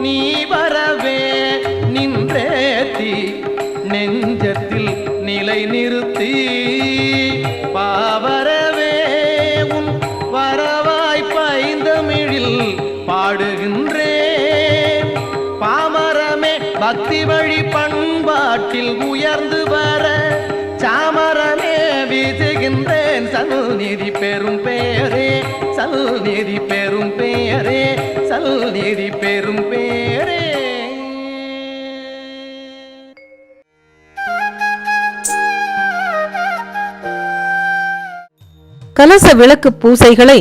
நீ வரவே நின்றேத்தி நெஞ்சத்தில் நிலை நிறுத்தி பாவரவே உன் வரவாய் பைந்தமிழில் பாடுகின்றேன். பாமரமே பக்தி வழி பண்பாட்டில் உயர்ந்து வர சாமரமே வீசுகின்றேன். சல்நீதி பெரும் பெயரே, சல்நீதி பெரும் பெயரே, சல்நீதி பெரும் பெயரே. கலச விளக்கு பூசைகளை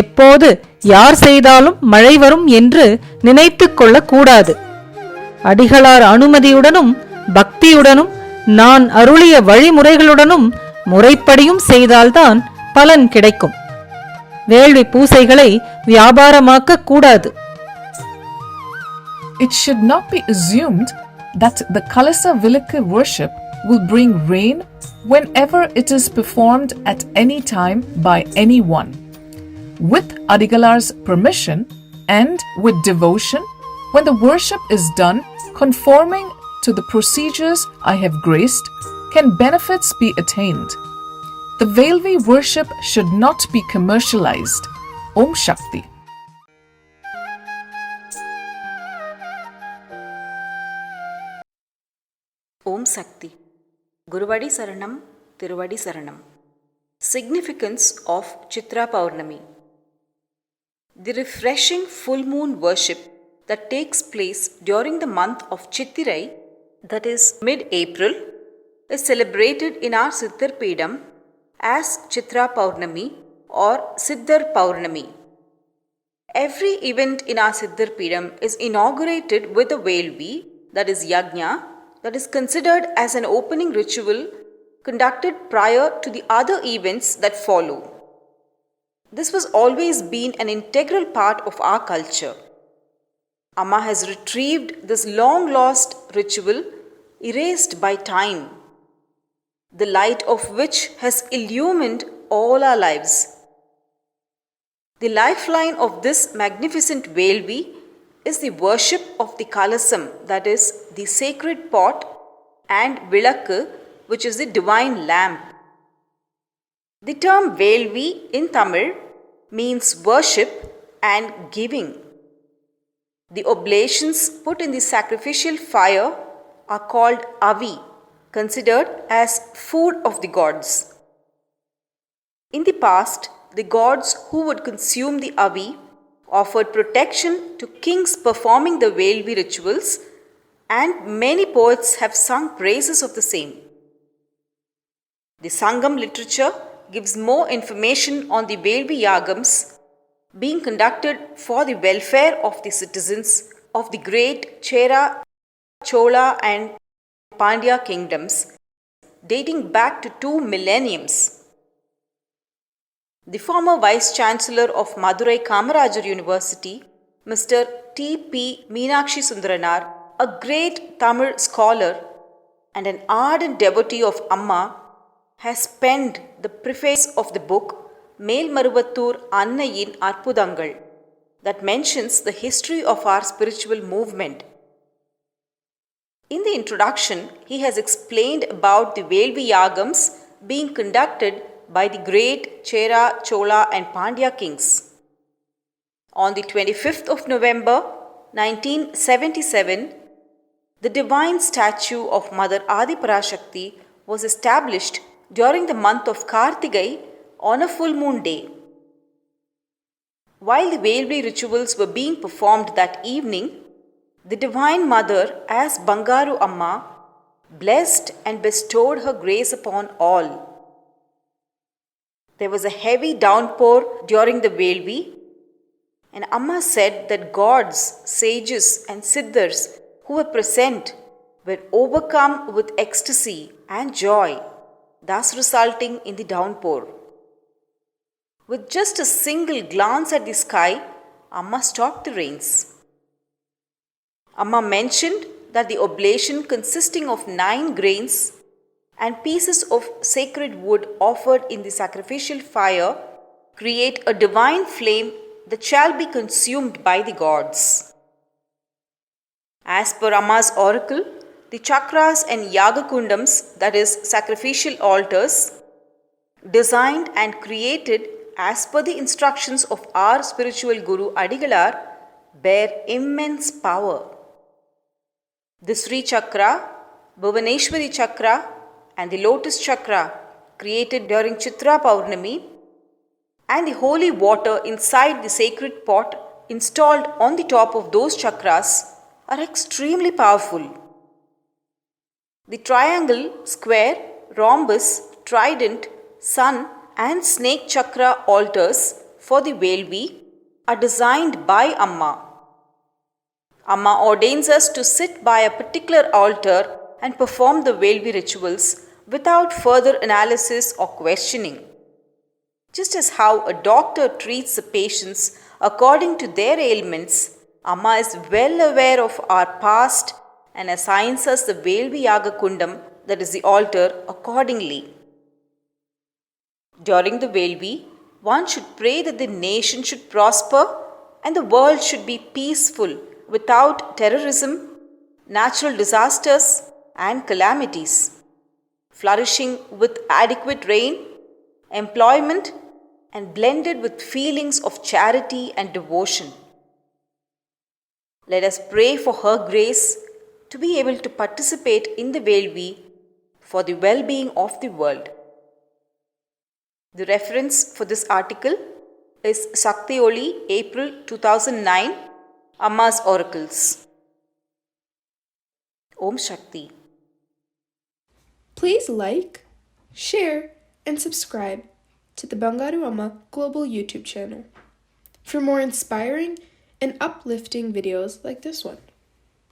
எப்போது யார் செய்தாலும் மழை வரும் என்று நினைத்துக் கொள்ளக்கூடாது. அடிகளார் அனுமதியுடனும் பக்தியுடனும் நான் அருளிய வழிமுறைகளுடனும் முறைப்படியும் செய்தால்தான் பலன் கிடைக்கும். வேள்வி பூசைகளை வியாபாரமாக்க கூடாது. It should not be assumed that the Kalasa Vilakku worship will bring rain whenever it is performed at any time by anyone. With Adigalar's permission and with devotion, when the worship is done conforming to the procedures I have graced, can benefits be attained. The Velvi worship should not be commercialized. Om Shakti. Om Sakti. Guruvadi Saranam, Tiruvadi Saranam. Significance of Chitra Paurnami. The refreshing full moon worship that takes place during the month of Chittirai, that is mid-April, is celebrated in our Siddhar Pedam as Chitra Paurnami or Siddhar Paurnami. Every event in our Siddhar Pedam is inaugurated with a Velvi, that is Yajna, that is considered as an opening ritual conducted prior to the other events that follow. This was always been an integral part of our culture. Amma has retrieved this long-lost ritual erased by time, the light of which has illumined all our lives. The lifeline of this magnificent Velvi is the worship of the Kalasam, that is, the sacred pot, and Vilakku, which is the divine lamp. The term Velvi in Tamil means worship and giving. The oblations put in the sacrificial fire are called Avi, considered as food of the gods. In the past, the gods who would consume the Avi offered protection to kings performing the Velvi rituals, and many poets have sung praises of the same. The Sangam literature gives more information on the Velvi Yagams being conducted for the welfare of the citizens of the great Chera, Chola and Pandya kingdoms dating back to 2 millenniums. The former Vice-Chancellor of Madurai Kamarajar University, Mr. T.P. Meenakshi Sundaranar, a great Tamil scholar and an ardent devotee of Amma, has penned the preface of the book Melmaruvattur Annayin Arpudangal that mentions the history of our spiritual movement. In the introduction, he has explained about the Velvi Yagams being conducted by the great Chera, Chola and Pandya kings. On the 25th of November 1977, the divine statue of Mother Adiparashakti was established during the month of Kartigai on a full moon day. While the Velvi rituals were being performed that evening, the Divine Mother, as Bangaru Amma, blessed and bestowed her grace upon all. There was a heavy downpour during the Velvi, and Amma said that gods, sages and siddhars who were present were overcome with ecstasy and joy, thus resulting in the downpour. With just a single glance at the sky, Amma stopped the rains. Amma mentioned that the oblation consisting of 9 grains and pieces of sacred wood offered in the sacrificial fire create a divine flame that shall be consumed by the gods. As per Amma's oracle, the chakras and yagakundams, that is, sacrificial altars, designed and created as per the instructions of our spiritual Guru Adigalar, bear immense power. The Sri Chakra, Bhuvaneshwari Chakra, and the Lotus Chakra, created during Chitra Paurnami, and the holy water inside the sacred pot installed on the top of those chakras are extremely powerful. The triangle, square, rhombus, trident, sun, and snake chakra altars for the Velvi are designed by Amma. Amma ordains us to sit by a particular altar and perform the Velvi rituals without further analysis or questioning. Just as how a doctor treats the patients according to their ailments, Amma is well aware of our past and assigns us the Velvi Yaga Kundam, that is the altar, accordingly. During the Velvi, one should pray that the nation should prosper and the world should be peaceful without terrorism, natural disasters, and calamities, flourishing with adequate rain, employment, and blended with feelings of charity and devotion. Let us pray for her grace to be able to participate in the Velvi for the well-being of the world. The reference for this article is Sakti Oli, April 2009, Amma's Oracles. Om Shakti. Please like, share, and subscribe to the Bangaru Amma Global YouTube channel for more inspiring and uplifting videos like this one.